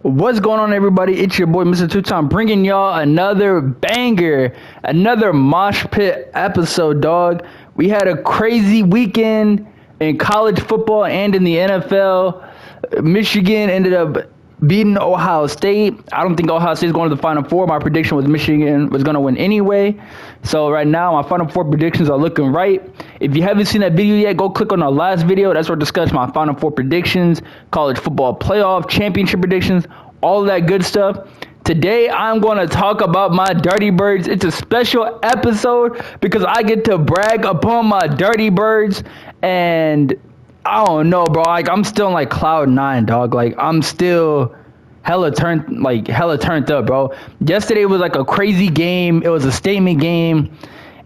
What's going on, everybody? It's your boy, Mr. Two-Time, bringing y'all another banger, another mosh pit episode, dog. We had a crazy weekend in college football and in the NFL. Michigan ended up beating Ohio State. I don't think Ohio State's going to the Final Four. My prediction was Michigan was going to win anyway. So right now, my Final Four predictions are looking right. If you haven't seen that video yet, go click on our last video. That's where I discuss my Final Four predictions, college football playoff, championship predictions, all of that good stuff. Today, I'm going to talk about my Dirty Birds. It's a special episode because I get to brag upon my Dirty Birds. And I don't know, bro. Like, I'm still in, like, cloud nine, dog. Like, I'm still hella turned up, bro. Yesterday was, like, a crazy game. It was a statement game.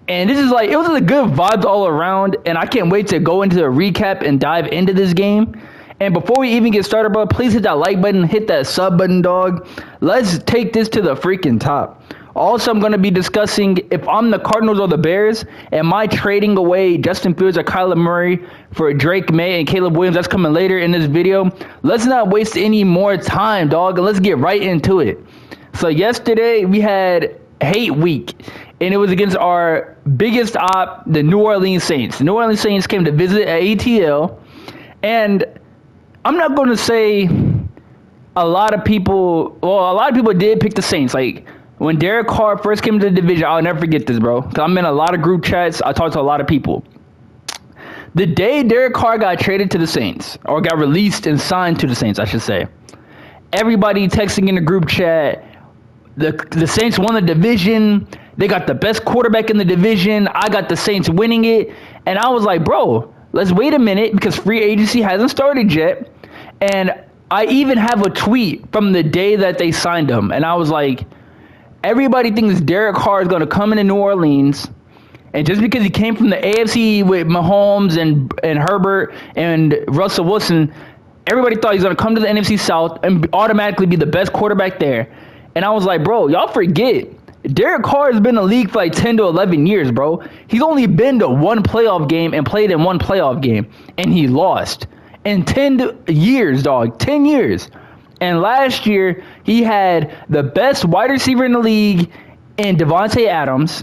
And this is, like, it was a good vibes all around. And I can't wait to go into the recap and dive into this game. And before we even get started, bro, please hit that like button, hit that sub button, dog. Let's take this to the freaking top. Also, I'm going to be discussing if I'm the Cardinals or the Bears, am I trading away Justin Fields or Kyler Murray for Drake May and Caleb Williams? That's coming later in this video. Let's not waste any more time, dog, and let's get right into it. So yesterday, we had Hate Week, and it was against our biggest op, the New Orleans Saints. The New Orleans Saints came to visit at ATL, and I'm not going to say a lot of people did pick the Saints. Like, when Derek Carr first came to the division, I'll never forget this, bro. Because I'm in a lot of group chats. I talked to a lot of people. The day Derek Carr got traded to the Saints, or got released and signed to the Saints, I should say, everybody texting in the group chat, the Saints won the division. They got the best quarterback in the division. I got the Saints winning it. And I was like, bro, let's wait a minute because free agency hasn't started yet. And I even have a tweet from the day that they signed him. And I was like, everybody thinks Derek Carr is going to come into New Orleans. And just because he came from the AFC with Mahomes and Herbert and Russell Wilson, everybody thought he was going to come to the NFC South and automatically be the best quarterback there. And I was like, bro, y'all forget. Derek Carr has been in the league for like 10 to 11 years, bro. He's only been to one playoff game and played in one playoff game. And he lost. In 10 years, dog. 10 years. And last year, he had the best wide receiver in the league in Devontae Adams.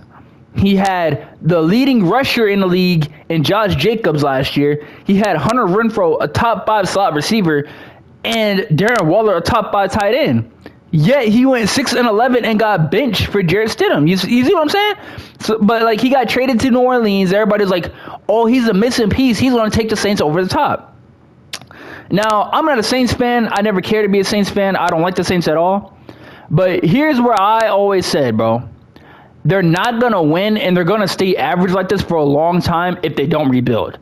He had the leading rusher in the league in Josh Jacobs last year. He had Hunter Renfrow, a top 5 slot receiver, and Darren Waller, a top 5 tight end. Yet he went 6-11 and got benched for Jarrett Stidham. You see what I'm saying? So, but like, he got traded to New Orleans. Everybody's like, oh, he's a missing piece. He's going to take the Saints over the top. Now, I'm not a Saints fan. I never cared to be a Saints fan. I don't like the Saints at all. But here's where I always said, bro. They're not going to win, and they're going to stay average like this for a long time if they don't rebuild.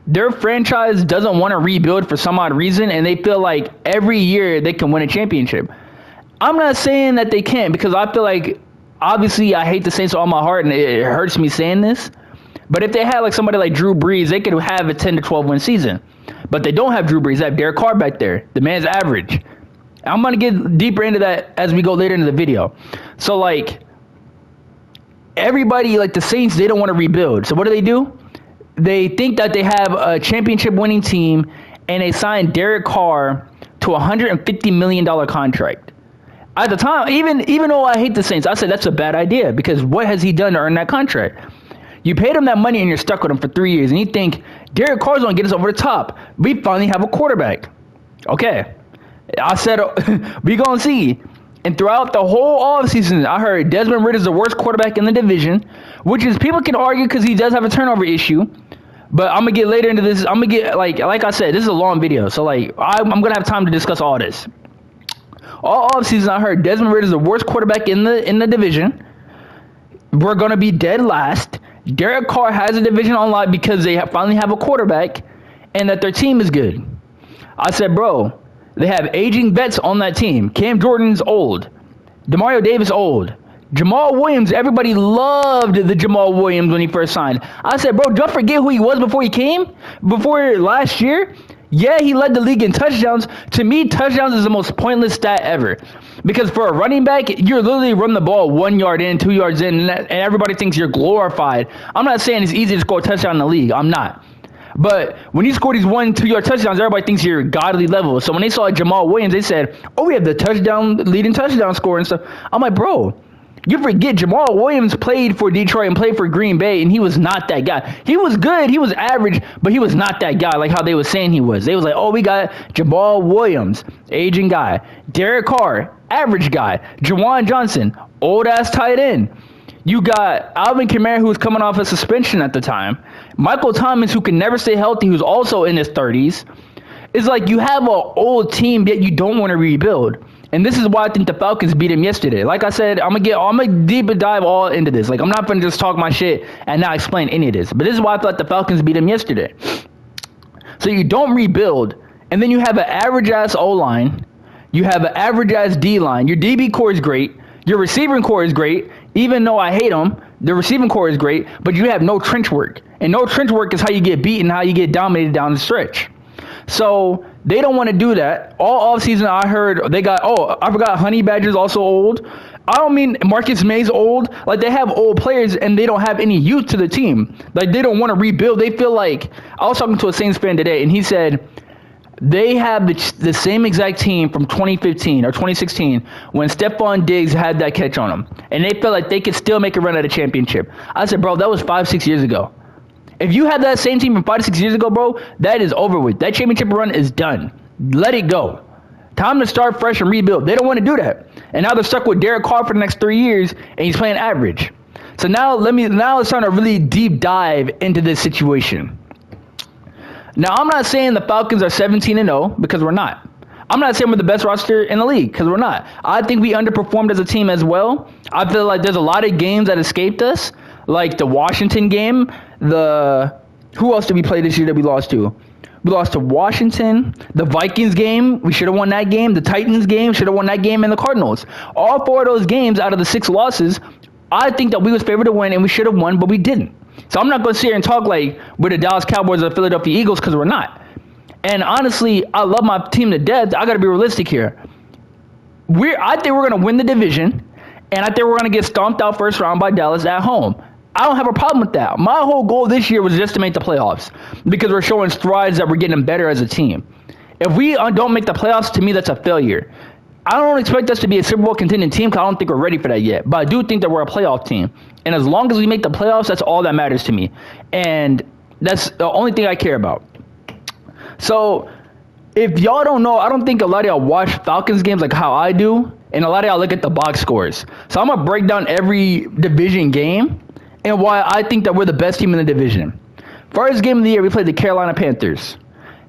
Their franchise doesn't want to rebuild for some odd reason, and they feel like every year they can win a championship. I'm not saying that they can't, because I feel like, obviously, I hate the Saints with all my heart, and it hurts me saying this. But if they had like somebody like Drew Brees, they could have a 10 to 12 win season. But they don't have Drew Brees. They have Derek Carr back there. The man's average. I'm going to get deeper into that as we go later into the video. So, like, everybody, like the Saints, they don't want to rebuild. So what do? They think that they have a championship winning team, and they signed Derek Carr to a $150 million contract. At the time, even though I hate the Saints, I said that's a bad idea because what has he done to earn that contract? You paid him that money and you're stuck with him for 3 years, and you think Derek Carr's going to get us over the top. We finally have a quarterback. Okay. I said, we going to see. And throughout the whole offseason, I heard Desmond Ridder's the worst quarterback in the division, which is, people can argue because he does have a turnover issue. But I'm going to get later into this. I'm going to get, like I said, this is a long video. So, like, I'm going to have time to discuss all this. All offseason, I heard Desmond Ridder's the worst quarterback in the division. We're going to be dead last. Derek Carr has a division on lock because they finally have a quarterback and that their team is good. I said, bro, they have aging vets on that team. Cam Jordan's old. Demario Davis old. Jamal Williams, everybody loved the Jamal Williams when he first signed. I said, bro, don't forget who he was before he came? Before last year? Yeah, he led the league in touchdowns. To me, touchdowns is the most pointless stat ever. Because for a running back, you're literally running the ball 1 yard in, 2 yards in, and everybody thinks you're glorified. I'm not saying it's easy to score a touchdown in the league. I'm not. But when you score these 1-2 yard touchdowns, everybody thinks you're godly level. So when they saw Jamal Williams, they said, "Oh, we have the leading touchdown scorer and stuff." I'm like, bro, you forget Jamal Williams played for Detroit and played for Green Bay, and he was not that guy. He was good, he was average, but he was not that guy like how they were saying he was. They was like, "Oh, we got Jamal Williams, aging guy. Derek Carr, average guy. Jawan Johnson, old ass tight end. You got Alvin Kamara, who was coming off a suspension at the time. Michael Thomas, who can never stay healthy, who's also in his 30s. It's like you have an old team, yet you don't want to rebuild. And this is why I think the Falcons beat him yesterday. Like I said, I'm gonna deep dive all into this. Like, I'm not gonna just talk my shit and not explain any of this. But this is why I thought the Falcons beat him yesterday. So you don't rebuild, and then you have an average ass O line. You have an average ass D line. Your DB core is great. Your receiving core is great. Even though I hate them, the receiving core is great, but you have no trench work. And no trench work is how you get beaten, how you get dominated down the stretch. So they don't want to do that. All offseason, I heard they got, I forgot Honey Badger's also old. I don't mean Marcus May's old. Like, they have old players and they don't have any youth to the team. Like, they don't want to rebuild. They feel like, I was talking to a Saints fan today, and he said, they have the same exact team from 2015 or 2016 when Stephon Diggs had that catch on him. And they felt like they could still make a run at a championship. I said, bro, that was 5-6 years ago. If you had that same team from 5 to 6 years ago, bro, that is over with. That championship run is done. Let it go. Time to start fresh and rebuild. They don't want to do that. And now they're stuck with Derek Carr for the next 3 years, and he's playing average. So now it's time to really deep dive into this situation. Now, I'm not saying the Falcons are 17-0 because we're not. I'm not saying we're the best roster in the league because we're not. I think we underperformed as a team as well. I feel like there's a lot of games that escaped us, like the Washington game. Who else did we play this year that we lost to? We lost to Washington. The Vikings game, we should have won that game. The Titans game, should have won that game. And the Cardinals. All 4 of those games out of the 6 losses, I think that we was favored to win and we should have won, but we didn't. So I'm not going to sit here and talk like we're the Dallas Cowboys or the Philadelphia Eagles because we're not. And honestly, I love my team to death. I got to be realistic here. I think we're going to win the division, and I think we're going to get stomped out first round by Dallas at home. I don't have a problem with that. My whole goal this year was just to make the playoffs because we're showing strides that we're getting better as a team. If we don't make the playoffs, to me, that's a failure. I don't expect us to be a Super Bowl contending team because I don't think we're ready for that yet. But I do think that we're a playoff team. And as long as we make the playoffs, that's all that matters to me. And that's the only thing I care about. So if y'all don't know, I don't think a lot of y'all watch Falcons games like how I do. And a lot of y'all look at the box scores. So I'm going to break down every division game and why I think that we're the best team in the division. First game of the year, we played the Carolina Panthers.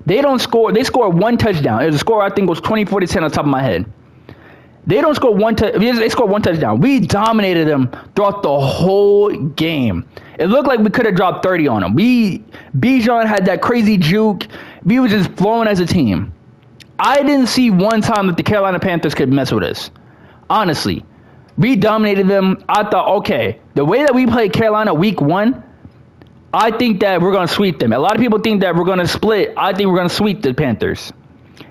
They scored 1 touchdown. It was a score I think was 24-10 on top of my head. They scored 1 touchdown. We dominated them throughout the whole game. It looked like we could have dropped 30 on them. Bijan had that crazy juke. We were just flowing as a team. I didn't see one time that the Carolina Panthers could mess with us. Honestly. We dominated them. I thought, okay, the way that we played Carolina week 1, I think that we're going to sweep them. A lot of people think that we're going to split. I think we're going to sweep the Panthers.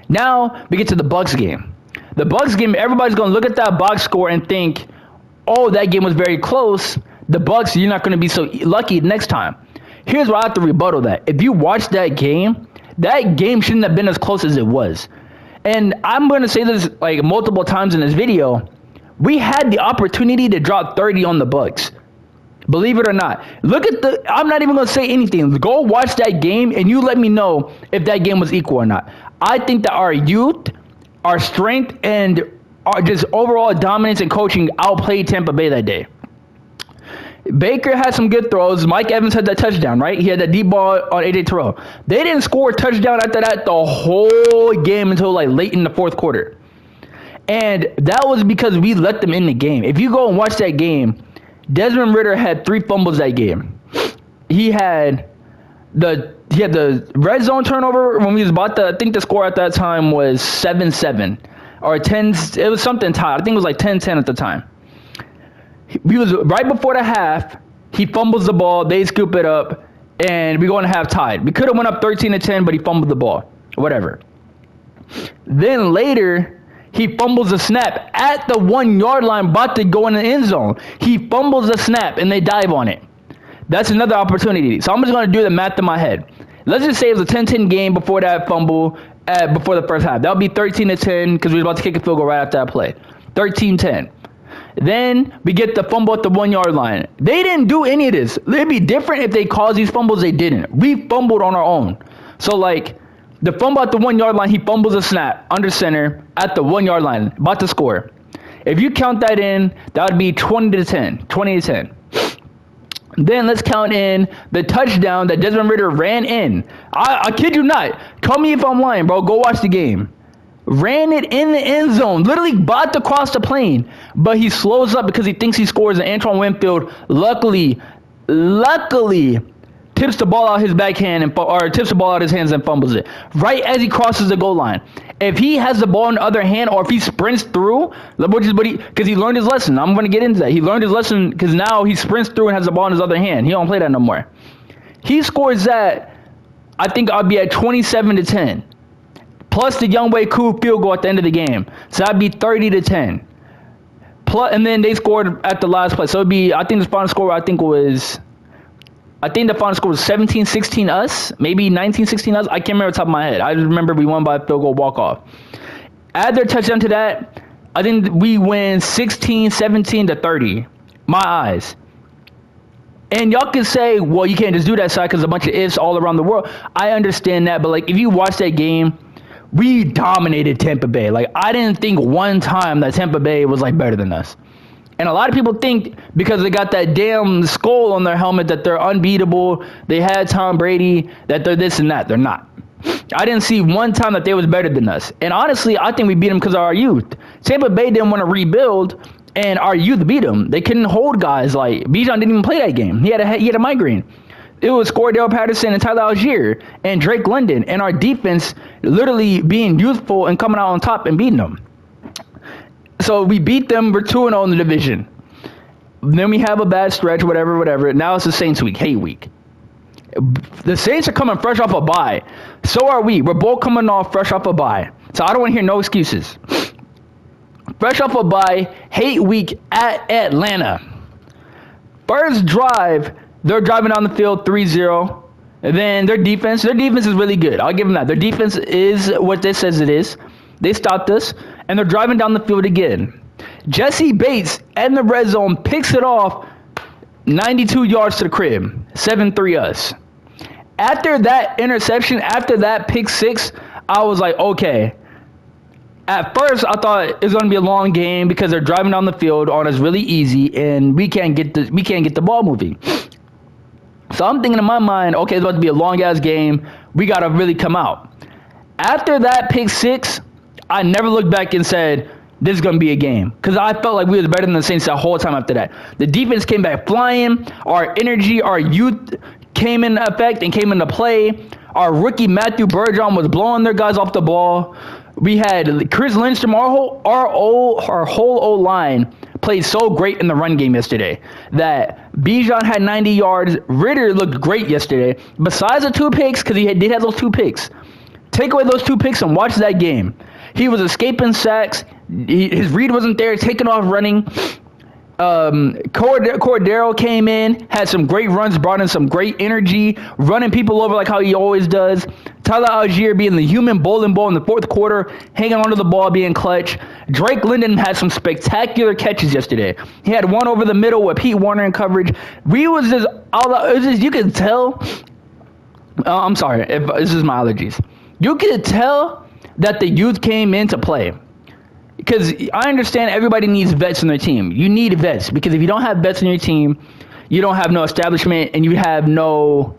Now we get to the Bucs game. The Bucs game, everybody's going to look at that box score and think, oh, that game was very close. The Bucs, you're not going to be so lucky next time. Here's why I have to rebuttal that. If you watch that game shouldn't have been as close as it was. And I'm going to say this like multiple times in this video. We had the opportunity to drop 30 on the Bucs. Believe it or not. I'm not even going to say anything. Go watch that game and you let me know if that game was equal or not. I think that our youth, our strength, and our just overall dominance and coaching outplayed Tampa Bay that day. Baker had some good throws. Mike Evans had that touchdown, right? He had that deep ball on AJ Terrell. They didn't score a touchdown after that the whole game until like late in the fourth quarter. And that was because we let them in the game. If you go and watch that game, Desmond Ridder had 3 fumbles that game. He had the red zone turnover when we was I think the score at that time was 7-7 or 10. It was something tied. I think it was like 10-10 at the time. We was right before the half. He fumbles the ball. They scoop it up, and we go into half tied. We could have went up 13-10, but he fumbled the ball. Whatever. Then later, he fumbles the snap at the 1 yard line, about to go in the end zone. He fumbles the snap, and they dive on it. That's another opportunity. So I'm just going to do the math in my head. Let's just say it was a 10-10 game before that fumble before the first half. That would be 13-10 because we were about to kick a field goal right after that play. 13-10. Then we get the fumble at the 1 yard line. They didn't do any of this. It'd be different if they caused these fumbles. They didn't. We fumbled on our own. So like the fumble at the 1 yard line, he fumbles a snap under center at the 1 yard line, about to score. If you count that in, that would be 20-10. 20-10. Then let's count in the touchdown that Desmond Ridder ran in. I kid you not. Tell me if I'm lying, bro. Go watch the game. Ran it in the end zone. Literally about to cross the plane. But he slows up because he thinks he scores. And Antoine Winfield, luckily, tips the ball out his backhand or tips the ball out his hands and fumbles it. Right as he crosses the goal line. If he has the ball in the other hand or if he sprints through, because he learned his lesson. I'm going to get into that. He learned his lesson because now he sprints through and has the ball in his other hand. He don't play that no more. He scores that, I think I'll be at 27-10. Plus the Younghoe Koo field goal at the end of the game. So that'd be 30-10. Plus, and then they scored at the last play. So it'd be, I think the final score, the final score was 17-16 us, maybe 19-16 us. I can't remember the top of my head. I just remember we won by a field goal walk-off. Add their touchdown to that, I think we win 16-17-30. My eyes. And y'all can say, well, you can't just do that side because a bunch of ifs all around the world. I understand that, but like if you watch that game, we dominated Tampa Bay. Like I didn't think one time that Tampa Bay was like better than us. And a lot of people think because they got that damn skull on their helmet that they're unbeatable. They had Tom Brady, that they're this and that. They're not. I didn't see one time that they was better than us. And honestly, I think we beat them because of our youth. Tampa Bay didn't want to rebuild, and our youth beat them. They couldn't hold guys like Bijan didn't even play that game. He had a migraine. It was Cordell Patterson and Tyler Algier and Drake London, and our defense literally being youthful and coming out on top and beating them. So we beat them. We're 2-0 in the division. Then we have a bad stretch, whatever. Now it's the Saints week, hate week. The Saints are coming fresh off a bye. So are we. We're both coming off fresh off a bye. So I don't want to hear no excuses. Fresh off a bye, hate week at Atlanta. First drive, they're driving down the field 3-0. And then their defense is really good. I'll give them that. Their defense is what this says it is. They stopped us, and they're driving down the field again. Jesse Bates in the red zone picks it off 92 yards to the crib. 7-3 us. After that interception, after that pick six, I was like, okay. At first, I thought it was going to be a long game because they're driving down the field on us really easy, and we can't get the ball moving. So I'm thinking in my mind, okay, it's about to be a long-ass game. We got to really come out. After that pick six, I never looked back and said, this is going to be a game. Because I felt like we was better than the Saints the whole time after that. The defense came back flying. Our energy, our youth came into effect and came into play. Our rookie Matthew Bergeron was blowing their guys off the ball. We had Chris Lindstrom, our whole O-line played so great in the run game yesterday that Bijan had 90 yards. Ridder looked great yesterday. Besides the two picks, because he did have those two picks. Take away those two picks and watch that game. He was escaping sacks. His read wasn't there, taking off running. Cordero came in, had some great runs, brought in some great energy, running people over like how he always does. Tyler Algier being the human bowling ball in the fourth quarter, hanging onto the ball, being clutch. Drake London had some spectacular catches yesterday. He had one over the middle with Pete Warner in coverage. You could tell. I'm sorry, if this is my allergies. You could tell that the youth came into play. Because I understand everybody needs vets on their team. You need vets because if you don't have vets on your team, you don't have no establishment and you have no,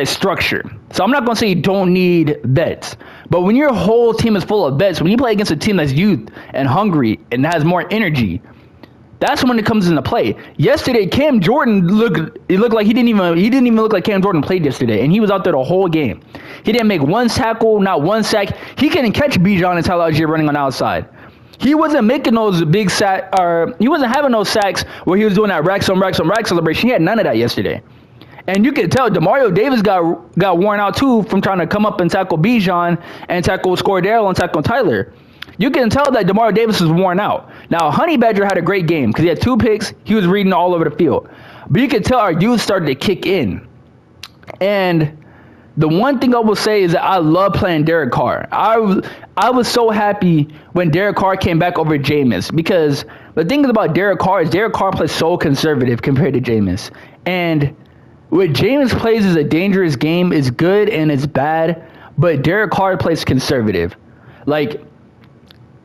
structure. So I'm not going to say you don't need vets. But when your whole team is full of vets, when you play against a team that's youth and hungry and has more energy, that's when it comes into play. Yesterday, Cam Jordan looked like he didn't even look like Cam Jordan played yesterday, and he was out there the whole game. He didn't make one tackle, not one sack. He couldn't catch Bijan and Tyler Algier running on the outside. He wasn't making those big sacks, or he wasn't having those sacks where he was doing that racks on rack celebration. He had none of that yesterday. And you could tell Demario Davis got worn out too from trying to come up and tackle Bijan and tackle Cordero and tackle Tyler. You can tell that Demario Davis is worn out. Now, Honey Badger had a great game because he had two picks. He was reading all over the field. But you could tell our youth started to kick in. And The one thing I will say is that I love playing Derek Carr. I was so happy when Derek Carr came back over Jameis, because the thing about Derek Carr is Derek Carr plays so conservative compared to Jameis. And what Jameis plays is a dangerous game. It's good and it's bad, but Derek Carr plays conservative. Like,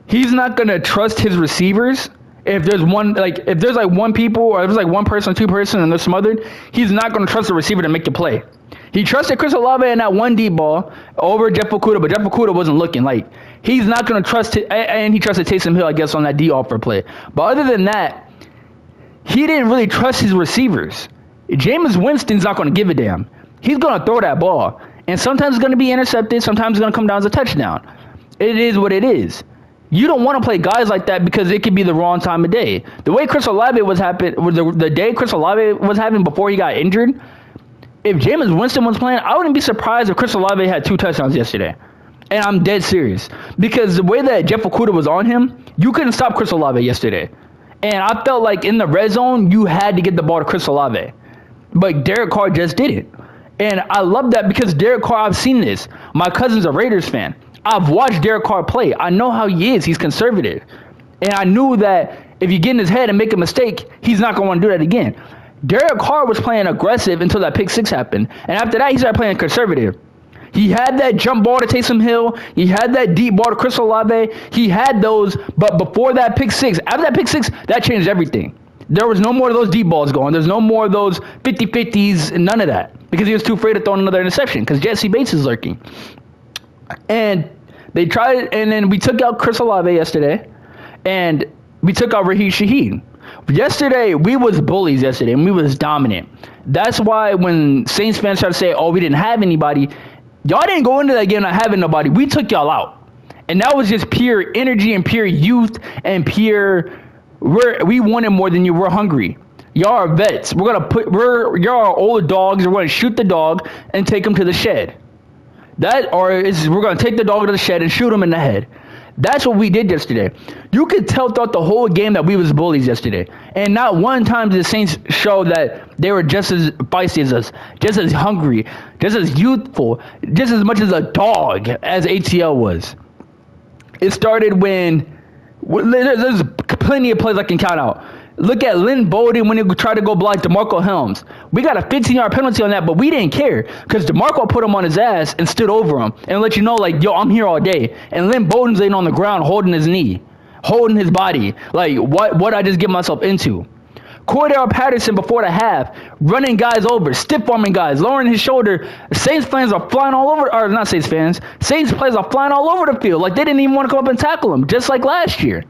he's not going to trust his receivers. If there's one people, or if there's like one person, two person, and they're smothered, he's not going to trust the receiver to make the play. He trusted Chris Olave in that one deep ball over Jeff Okudah, but Jeff Okudah wasn't looking. Like, he's not going to trust it, and he trusted Taysom Hill, I guess, on that D offer play. But other than that, he didn't really trust his receivers. Jameis Winston's not going to give a damn. He's going to throw that ball, and sometimes it's going to be intercepted, sometimes it's going to come down as a touchdown. It is what it is. You don't want to play guys like that because it could be the wrong time of day. The way Chris Olave was the day Chris Olave was having before he got injured, if Jameis Winston was playing, I wouldn't be surprised if Chris Olave had 2 touchdowns yesterday. And I'm dead serious. Because the way that Jeff Okudah was on him, you couldn't stop Chris Olave yesterday. And I felt like in the red zone, you had to get the ball to Chris Olave. But Derek Carr just didn't. And I love that because Derek Carr, I've seen this. My cousin's a Raiders fan. I've watched Derek Carr play. I know how he is. He's conservative. And I knew that if you get in his head and make a mistake, he's not going to want to do that again. Derek Carr was playing aggressive until that pick six happened. And after that, he started playing conservative. He had that jump ball to Taysom Hill. He had that deep ball to Chris Olave. He had those. But before that pick six, after that pick six, that changed everything. There was no more of those deep balls going. There's no more of those 50-50s and none of that. Because he was too afraid to throw another interception because Jesse Bates is lurking. And they tried, and then we took out Chris Olave yesterday. And we took out Raheem Shaheed. Yesterday, we was bullies yesterday, and we was dominant. That's why when Saints fans try to say, oh, we didn't have anybody, y'all didn't go into that game not having nobody. We took y'all out. And that was just pure energy and pure youth and pure, we wanted more than you. We're hungry. Y'all are vets. Y'all are old dogs. We're going to shoot the dog and take him to the shed. We're going to take the dog to the shed and shoot him in the head. That's what we did yesterday. You could tell throughout the whole game that we was bullies yesterday. And not one time did the Saints show that they were just as feisty as us, just as hungry, just as youthful, just as much as a dog as ATL was. It started when there's plenty of plays I can count out. Look at Lynn Bowden when he tried to go block DeMarco Helms. We got a 15-yard penalty on that, but we didn't care because DeMarco put him on his ass and stood over him and let you know, like, yo, I'm here all day. And Lynn Bowden's laying on the ground holding his knee, holding his body. Like, what I just get myself into? Cordell Patterson before the half, running guys over, stiff-arming guys, lowering his shoulder. Saints fans are flying all over, or not Saints fans, Saints players are flying all over the field. Like, they didn't even want to come up and tackle him, just like last year.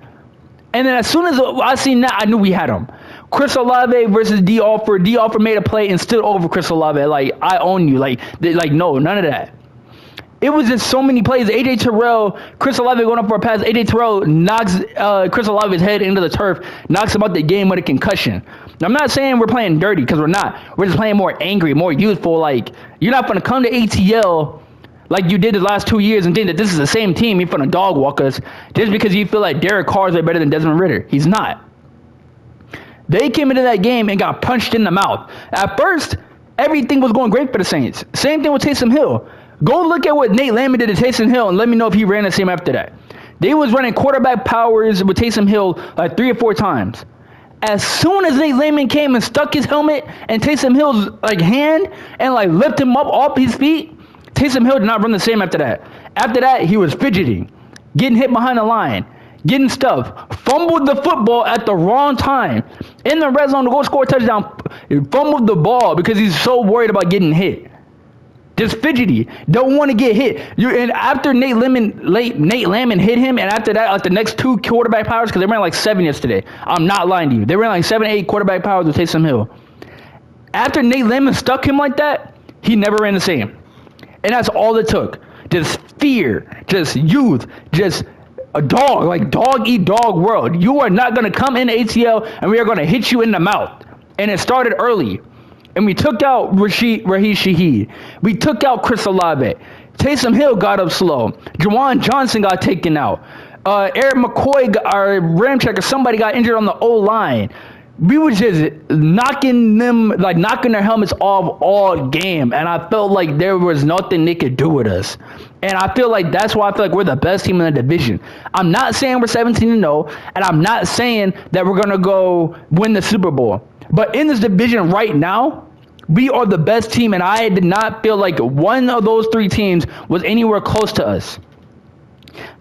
And then as soon as I seen that, I knew we had him. Chris Olave versus D. Alford. D. Alford made a play and stood over Chris Olave. Like, I own you. Like, no, none of that. It was just so many plays. A.J. Terrell, Chris Olave going up for a pass. A.J. Terrell knocks Chris Olave's head into the turf, knocks him out the game with a concussion. Now, I'm not saying we're playing dirty because we're not. We're just playing more angry, more youthful. Like, you're not going to come to ATL like you did the last 2 years and think that this is the same team. You're going to dog walk us just because you feel like Derek Carr is way better than Desmond Ridder. He's not. They came into that game and got punched in the mouth. At first, everything was going great for the Saints. Same thing with Taysom Hill. Go look at what Nate Landman did to Taysom Hill and let me know if he ran the same after that. They was running quarterback powers with Taysom Hill like 3 or 4 times. As soon as Nate Landman came and stuck his helmet in Taysom Hill's like hand and like lifted him up off his feet, Taysom Hill did not run the same after that. After that, he was fidgeting, getting hit behind the line, getting stuff, fumbled the football at the wrong time. In the red zone to go score a touchdown, he fumbled the ball because he's so worried about getting hit. Just fidgety, don't want to get hit. And after Nate Landman hit him, and after that, like the next 2 quarterback powers, because they ran like 7 yesterday. I'm not lying to you. They ran like 7, 8 quarterback powers with Taysom Hill. After Nate Landman stuck him like that, he never ran the same. And that's all it took. Just fear, just youth, just a dog, like dog eat dog world. You are not going to come in ATL and we are going to hit you in the mouth. And it started early. And we took out Raheem Shaheed. We took out Chris Olave. Taysom Hill got up slow. Juwan Johnson got taken out. Eric McCoy, our Ramchecker, somebody got injured on the O-line. we were just knocking their helmets off all game, and I felt like there was nothing they could do with us. And I feel like that's why I feel like we're the best team in the division. I'm not saying we're 17-0, and I'm not saying that we're gonna go win the Super Bowl. But in this division right now, we are the best team, and I did not feel like one of those three teams was anywhere close to us.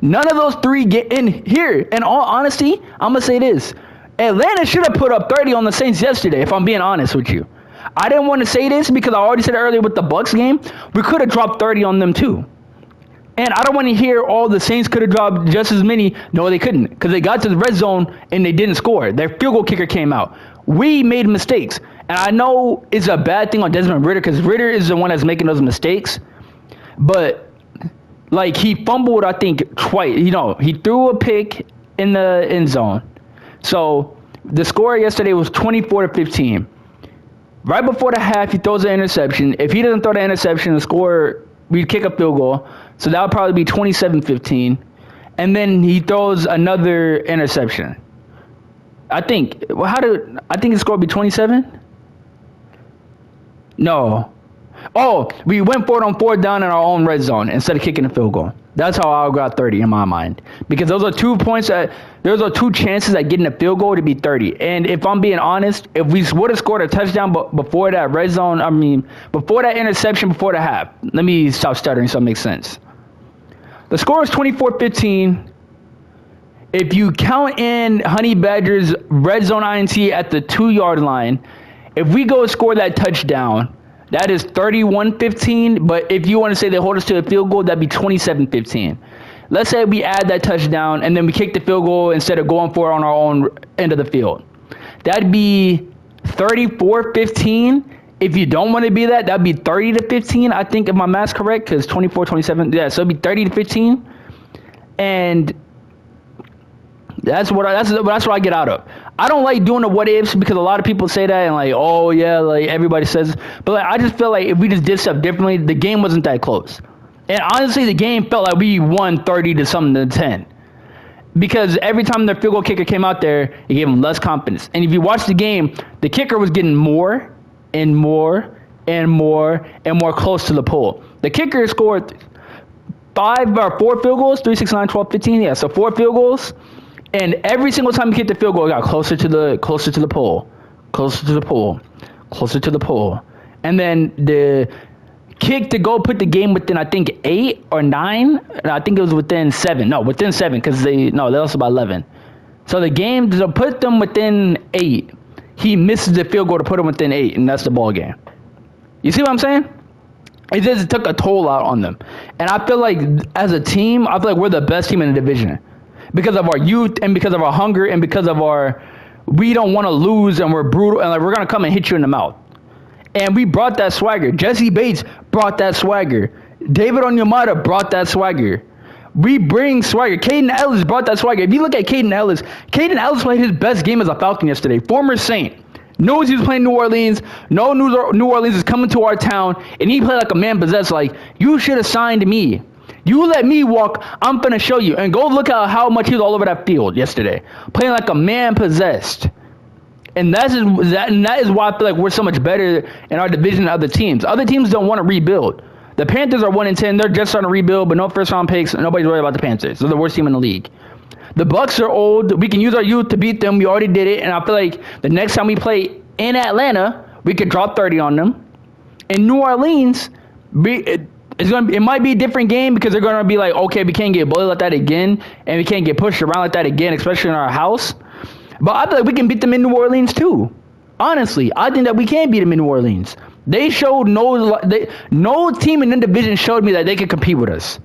None of those three get in here. In all honesty, I'm gonna say this. Atlanta should have put up 30 on the Saints yesterday, if I'm being honest with you. I didn't want to say this because I already said it earlier with the Bucs game. We could have dropped 30 on them too. And I don't want to hear all the Saints could have dropped just as many. No, they couldn't, because they got to the red zone and they didn't score. Their field goal kicker came out. We made mistakes. And I know it's a bad thing on Desmond Ridder, because Ridder is the one that's making those mistakes. But, like, he fumbled, I think, twice. He threw a pick in the end zone. So the score yesterday was 24-15. Right before the half, he throws an interception. If he doesn't throw the interception, the score, we'd kick a field goal. So that would probably be 27-15. And then he throws another interception. I think the score would be 27? No. Oh, we went for it on fourth down in our own red zone instead of kicking a field goal. That's how I got 30 in my mind. Because those are 2 points those are 2 chances at getting a field goal to be 30. And if I'm being honest, if we would have scored a touchdown before that red zone, before that interception, before the half. Let me stop stuttering so it makes sense. The score is 24-15. If you count in Honey Badger's red zone INT at the 2-yard line, if we go score that touchdown, that is 31-15, but if you want to say they hold us to a field goal, that'd be 27-15. Let's say we add that touchdown, and then we kick the field goal instead of going for it on our own end of the field. That'd be 34-15. If you don't want to be that'd be 30-15, I think, if my math's correct, because 24-27, yeah, so it'd be 30-15. And that's what I get out of. I don't like doing the what ifs, because a lot of people say that and like, oh yeah, like everybody says. But like, I just feel like if we just did stuff differently, the game wasn't that close. And honestly, the game felt like we won 30-10. Because every time their field goal kicker came out there, it gave them less confidence. And if you watch the game, the kicker was getting more and more and more and more close to the pole. The kicker scored 4 field goals, 3, 6, 9, 12, 15. Yeah, so 4 field goals. And every single time he hit the field goal, it got closer to the pole, closer to the pole, closer to the pole. And then the kick to go put the game within, I think, 8 or 9. I think it was within 7. No, within 7, because they lost by 11. So the game to put them within 8, he misses the field goal to put them within 8, and that's the ball game. You see what I'm saying? It just took a toll out on them. And I feel like as a team, I feel like we're the best team in the division. Because of our youth and because of our hunger and because of we don't want to lose, and we're brutal, and like we're going to come and hit you in the mouth. And we brought that swagger. Jesse Bates brought that swagger. David Onyemata brought that swagger. We bring swagger. Caden Ellis brought that swagger. If you look at Caden Ellis played his best game as a Falcon yesterday. Former Saint. Knows he was playing New Orleans. No, New Orleans is coming to our town. And he played like a man possessed. Like, you should have signed me. You let me walk, I'm going to show you. And go look at how much he was all over that field yesterday. Playing like a man possessed. And that is why I feel like we're so much better in our division than other teams. Other teams don't want to rebuild. The Panthers are 1-10. They're just starting to rebuild, but no first-round picks. Nobody's worried about the Panthers. They're the worst team in the league. The Bucs are old. We can use our youth to beat them. We already did it. And I feel like the next time we play in Atlanta, we could drop 30 on them. In New Orleans, it might be a different game, because they're going to be like, okay, we can't get bullied like that again, and we can't get pushed around like that again, especially in our house. But I feel like we can beat them in New Orleans too. Honestly, I think that we can beat them in New Orleans. They showed no team in the division showed me that they could compete with us.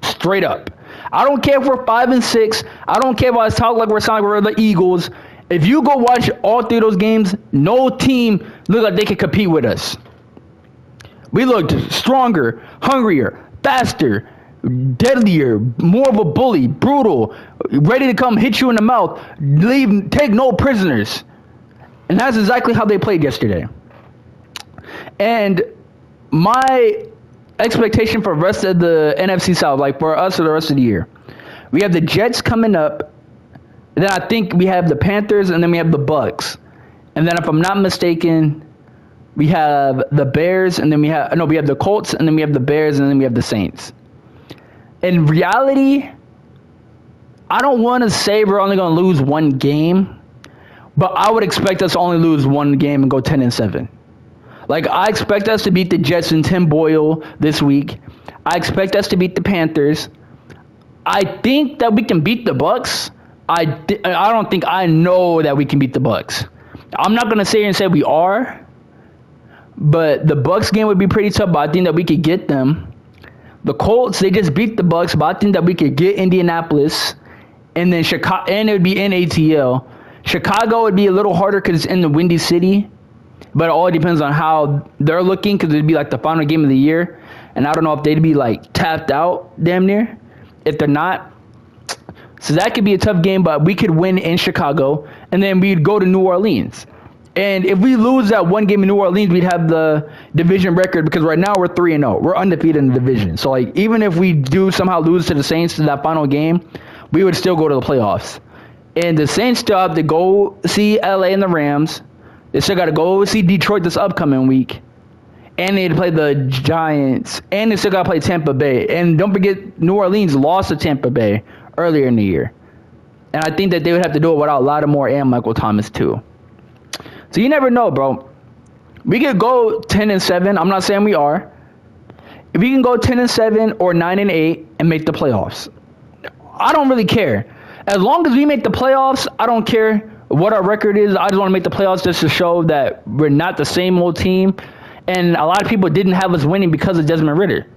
Straight up. I don't care if we're 5-6. I don't care if I talk like we're the Eagles. If you go watch all 3 of those games, no team looked like they could compete with us. We looked stronger, hungrier, faster, deadlier, more of a bully, brutal, ready to come hit you in the mouth, take no prisoners. And that's exactly how they played yesterday. And my expectation for the rest of the NFC South, like for us for the rest of the year, we have the Jets coming up And then I think we have the Panthers, and then we have the Bucks. And then if I'm not mistaken, we have the Bears, and then we have the Colts, and then we have the Bears, and then we have the Saints. In reality, I don't want to say we're only going to lose one game, but I would expect us to only lose one game and go 10-7. Like, I expect us to beat the Jets and Tim Boyle this week. I expect us to beat the Panthers. I think that we can beat the Bucks. I don't think I know that we can beat the Bucks. I'm not going to sit here and say we are, but the Bucks game would be pretty tough, but I think that we could get them. The Colts, they just beat the Bucks, but I think that we could get Indianapolis, and then Chicago, and it would be in ATL. Chicago would be a little harder because it's in the Windy City, but it all depends on how they're looking, because it'd be like the final game of the year, and I don't know if they'd be like tapped out damn near. If they're not, so that could be a tough game, but we could win in Chicago, and then we'd go to New Orleans. And if we lose that one game in New Orleans, we'd have the division record, because right now we're 3-0. We're undefeated in the division. So, like, even if we do somehow lose to the Saints in that final game, we would still go to the playoffs. And the Saints still have to go see LA and the Rams. They still got to go see Detroit this upcoming week. And they had to play the Giants. And they still got to play Tampa Bay. And don't forget, New Orleans lost to Tampa Bay earlier in the year. And I think that they would have to do it without Lattimore and Michael Thomas too. So you never know, bro. We could go 10-7. I'm not saying we are. If we can go 10-7 or 9-8 and make the playoffs, I don't really care. As long as we make the playoffs, I don't care what our record is. I just want to make the playoffs just to show that we're not the same old team. And a lot of people didn't have us winning because of Desmond Ridder.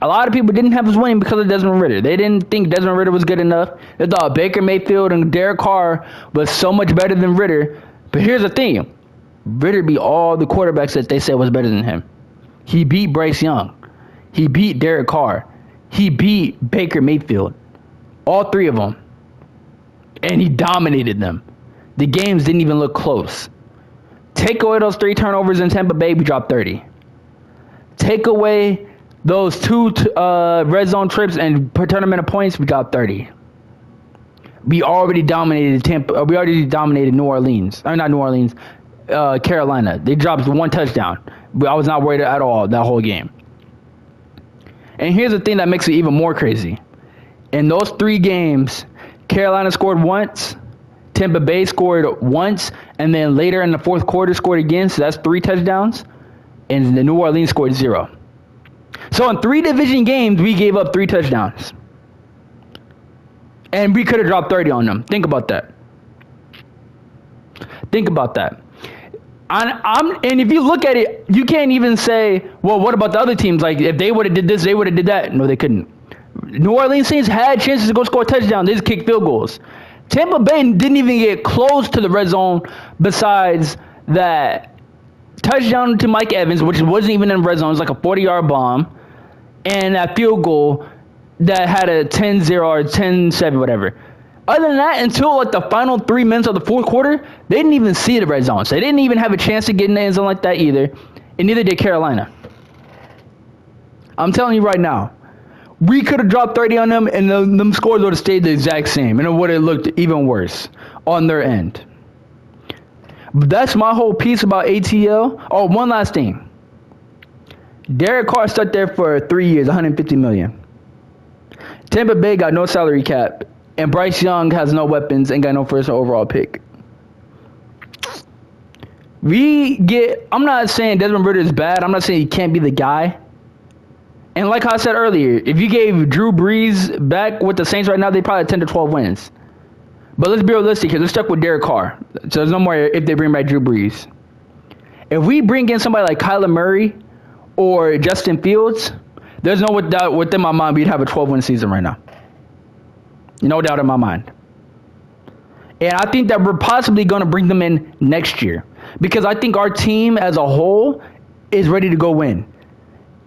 A lot of people didn't have us winning because of Desmond Ridder. They didn't think Desmond Ridder was good enough. They thought Baker Mayfield and Derek Carr was so much better than Ridder. But here's the thing. Ridder beat all the quarterbacks that they said was better than him. He beat Bryce Young. He beat Derek Carr. He beat Baker Mayfield. All three of them. And he dominated them. The games didn't even look close. Take away those 3 turnovers in Tampa Bay, we dropped 30. Take away those 2 red zone trips and per tournament of points, we got 30. We already dominated Tampa. We already dominated New Orleans. Or not New Orleans, Carolina. They dropped 1 touchdown. But I was not worried at all that whole game. And here's the thing that makes it even more crazy. In those 3 games, Carolina scored once, Tampa Bay scored once, and then later in the fourth quarter scored again. So that's 3 touchdowns. And the New Orleans scored 0. So in 3 division games, we gave up 3 touchdowns. And we could have dropped 30 on them. Think about that. Think about that. And if you look at it, you can't even say, well, what about the other teams? Like, if they would have did this, they would have did that. No, they couldn't. New Orleans Saints had chances to go score a touchdown. They just kicked field goals. Tampa Bay didn't even get close to the red zone besides that touchdown to Mike Evans, which wasn't even in the red zone. It was like a 40-yard bomb. And that field goal that had a 10-0 or 10-7, whatever. Other than that, until like the final 3 minutes of the fourth quarter, they didn't even see the red zone. So they didn't even have a chance to get in the end zone like that either. And neither did Carolina. I'm telling you right now, we could have dropped 30 on them, and them scores would have stayed the exact same. And it would have looked even worse on their end. But that's my whole piece about ATL. Oh, one last thing. Derek Carr stuck there for 3 years, $150 million. Tampa Bay got no salary cap, and Bryce Young has no weapons and got no first overall pick. I'm not saying Desmond Ridder is bad. I'm not saying he can't be the guy. And like I said earlier, if you gave Drew Brees back with the Saints right now, they probably have 10 to 12 wins. But let's be realistic here. They're stuck with Derek Carr. So there's no more if they bring back Drew Brees. If we bring in somebody like Kyler Murray or Justin Fields, there's no doubt within my mind we'd have a 12-win season right now. No doubt in my mind. And I think that we're possibly going to bring them in next year. Because I think our team as a whole is ready to go win.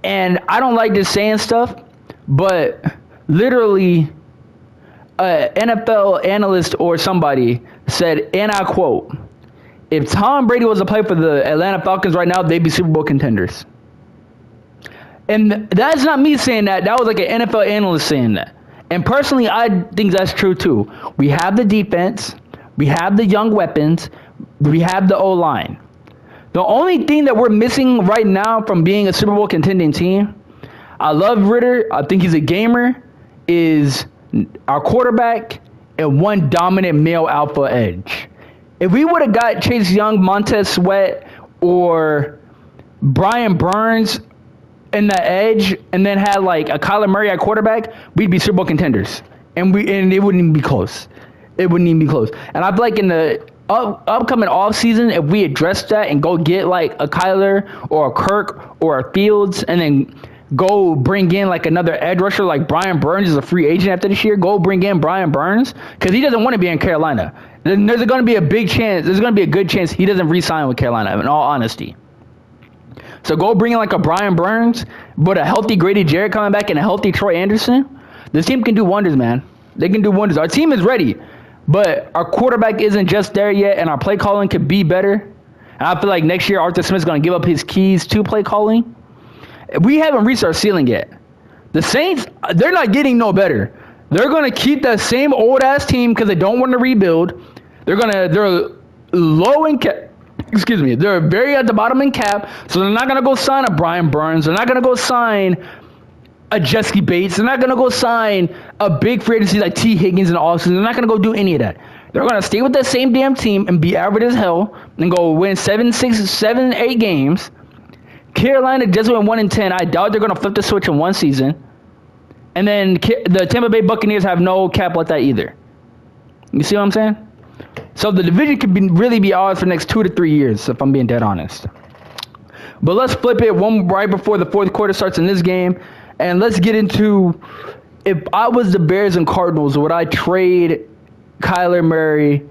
And I don't like just saying stuff, but literally an NFL analyst or somebody said, and I quote, if Tom Brady was to play for the Atlanta Falcons right now, they'd be Super Bowl contenders. And that's not me saying that. That was like an NFL analyst saying that. And personally, I think that's true too. We have the defense, we have the young weapons, we have the O-line. The only thing that we're missing right now from being a Super Bowl contending team, I love Ritter, I think he's a gamer, is our quarterback and one dominant male alpha edge. If we would have got Chase Young, Montez Sweat, or Brian Burns in the edge, and then had like a Kyler Murray at quarterback, we'd be Super Bowl contenders, and it wouldn't even be close. It wouldn't even be close. And I feel like in the upcoming offseason, if we address that and go get like a Kyler or a Kirk or a Fields, and then go bring in like another edge rusher like Brian Burns is a free agent after this year, go bring in Brian Burns because he doesn't want to be in Carolina. There's going to be a big chance. There's going to be a good chance he doesn't re-sign with Carolina, in all honesty. So go bring in like a Brian Burns, but a healthy Grady Jarrett coming back and a healthy Troy Anderson. This team can do wonders, man. They can do wonders. Our team is ready, but our quarterback isn't just there yet, and our play calling could be better. And I feel like next year Arthur Smith's going to give up his keys to play calling. We haven't reached our ceiling yet. The Saints, they're not getting no better. They're going to keep that same old-ass team because they don't want to rebuild. They're low in cap. Excuse me. They're very at the bottom in cap, so they're not going to go sign a Brian Burns. They're not going to go sign a Jesse Bates. They're not going to go sign a big free agency like T. Higgins in the offseason. They're not going to go do any of that. They're going to stay with that same damn team and be average as hell and go win 7, 8 games. Carolina just went 1-10. I doubt they're going to flip the switch in one season. And then the Tampa Bay Buccaneers have no cap like that either. You see what I'm saying? So the division could really be ours for the next 2 to 3 years, if I'm being dead honest. But let's flip it one right before the fourth quarter starts in this game. And let's get into, if I was the Bears and Cardinals, would I trade Kyler Murray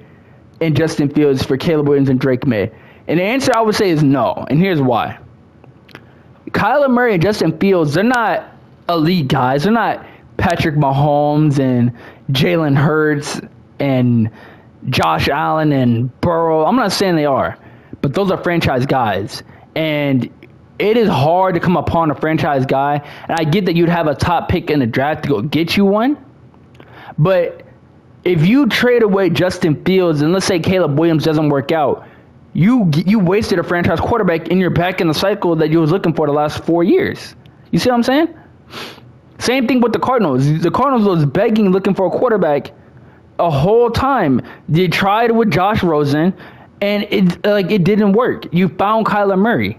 and Justin Fields for Caleb Williams and Drake May? And the answer I would say is no. And here's why. Kyler Murray and Justin Fields, they're not elite guys. They're not Patrick Mahomes and Jalen Hurts and Josh Allen and Burrow. I'm not saying they are, but those are franchise guys. And it is hard to come upon a franchise guy. And I get that you'd have a top pick in the draft to go get you one. But if you trade away Justin Fields and let's say Caleb Williams doesn't work out, you wasted a franchise quarterback and you're back in the cycle that you was looking for the last 4 years. You see what I'm saying? Same thing with the Cardinals. The Cardinals was begging, looking for a quarterback a whole time. They tried with Josh Rosen, and it didn't work. You found Kyler Murray.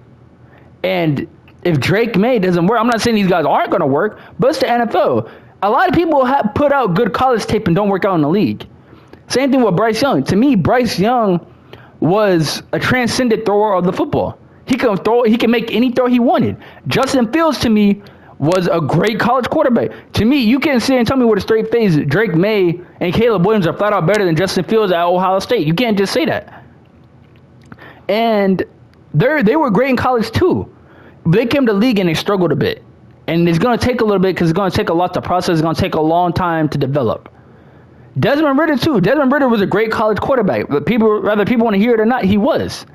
And if Drake May doesn't work, I'm not saying these guys aren't going to work, but it's the NFL. A lot of people have put out good college tape and don't work out in the league. Same thing with Bryce Young. To me, Bryce Young was a transcendent thrower of the football. He can make any throw he wanted. Justin Fields, to me, was a great college quarterback. To me, you can't sit and tell me with a straight face Drake May and Caleb Williams are flat out better than Justin Fields at Ohio State. You can't just say that. And they were great in college too. They came to the league and they struggled a bit. And it's going to take a little bit because it's going to take a lot to process. It's going to take a long time to develop. Desmond Ridder too. Desmond Ridder was a great college quarterback. But whether people want to hear it or not, he was.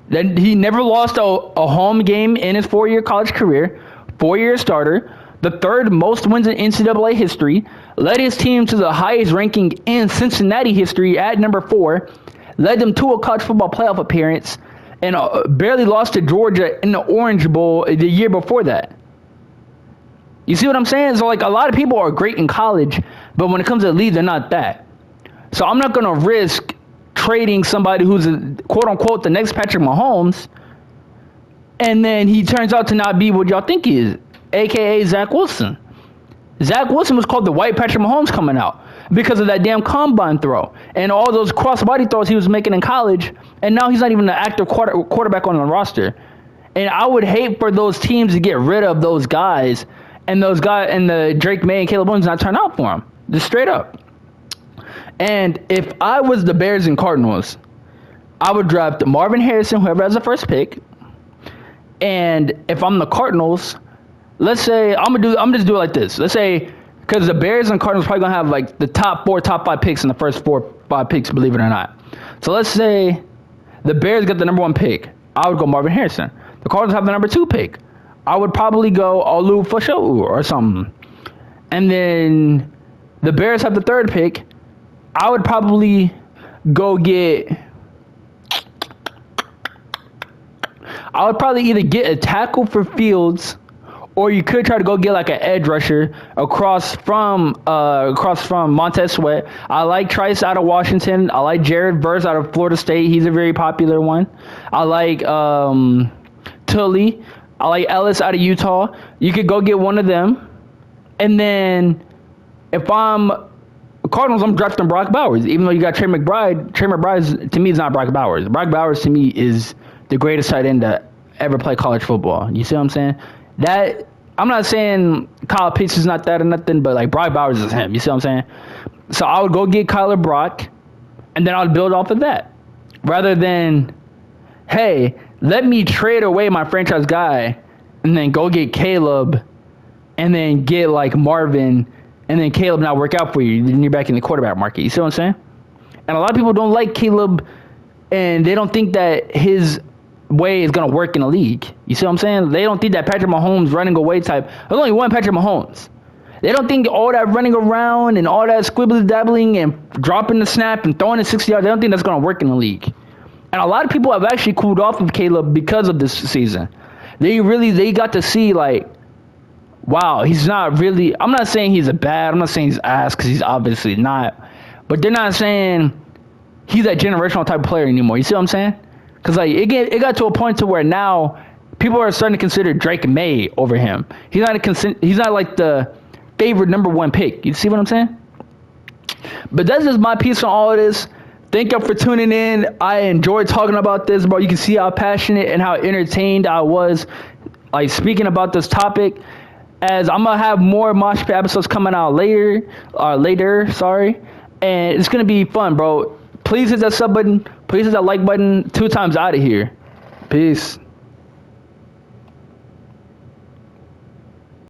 Then he never lost a home game in his 4-year college career. 4-year starter, the third most wins in NCAA history, led his team to the highest ranking in Cincinnati history at number 4, led them to a college football playoff appearance, and barely lost to Georgia in the Orange Bowl the year before that. You see what I'm saying? So, like, a lot of people are great in college, but when it comes to the league, they're not that. So I'm not going to risk trading somebody who's, quote-unquote, the next Patrick Mahomes, and then he turns out to not be what y'all think he is, a.k.a. Zach Wilson. Zach Wilson was called the white Patrick Mahomes coming out because of that damn combine throw and all those cross-body throws he was making in college, and now he's not even an active quarterback on the roster. And I would hate for those teams to get rid of those guys and the Drake May and Caleb Williams not turn out for him. Just straight up. And if I was the Bears and Cardinals, I would draft Marvin Harrison, whoever has the first pick. And if I'm the Cardinals, let's say I'm just do it like this. Let's say because the Bears and Cardinals probably gonna have like the top 5 picks in the first 4-5 picks, believe it or not. So let's say the Bears got the number 1 pick. I would go Marvin Harrison. The Cardinals have the number 2 pick. I would probably go Olu Fashou or something. And then the Bears have the third pick, I would probably go get. I would probably either get a tackle for Fields, or you could try to go get like an edge rusher across from Montez Sweat. I like Trice out of Washington. I like Jared Verse out of Florida State. He's a very popular one. I like Tully. I like Ellis out of Utah. You could go get one of them. And then if I'm Cardinals, I'm drafting Brock Bowers. Even though you got Trey McBride. Trey McBride, to me, is not Brock Bowers. Brock Bowers, to me, is the greatest tight end to ever play college football. You see what I'm saying? That I'm not saying Kyle Pitts is not that or nothing, but like Brock Bowers is him. You see what I'm saying? So I would go get Kyler Brock, and then I'll build off of that. Rather than, hey, let me trade away my franchise guy, and then go get Caleb, and then get like Marvin, and then Caleb not work out for you. Then you're back in the quarterback market. You see what I'm saying? And a lot of people don't like Caleb, and they don't think that his way is going to work in the league. You see what I'm saying? They don't think that Patrick Mahomes running away type. There's only one Patrick Mahomes. They don't think all that running around and all that squibbly dabbling and dropping the snap and throwing it 60 yards, they don't think that's going to work in the league. And a lot of people have actually cooled off of Caleb because of this season. They got to see like, wow, he's not really, I'm not saying he's I'm not saying he's ass because he's obviously not. But they're not saying he's that generational type of player anymore. You see what I'm saying? Because like it got to a point to where now people are starting to consider Drake May over him. He's not like the favorite number one pick. You see what I'm saying? But that's just my piece on all of this. Thank y'all for tuning in. I enjoyed talking about this, bro. You can see how passionate and how entertained I was, like speaking about this topic. As I'm gonna have more Mosh Pit episodes coming out later, and it's gonna be fun, bro. Please hit that sub button. Please hit that like button. 2 times out of here. Peace.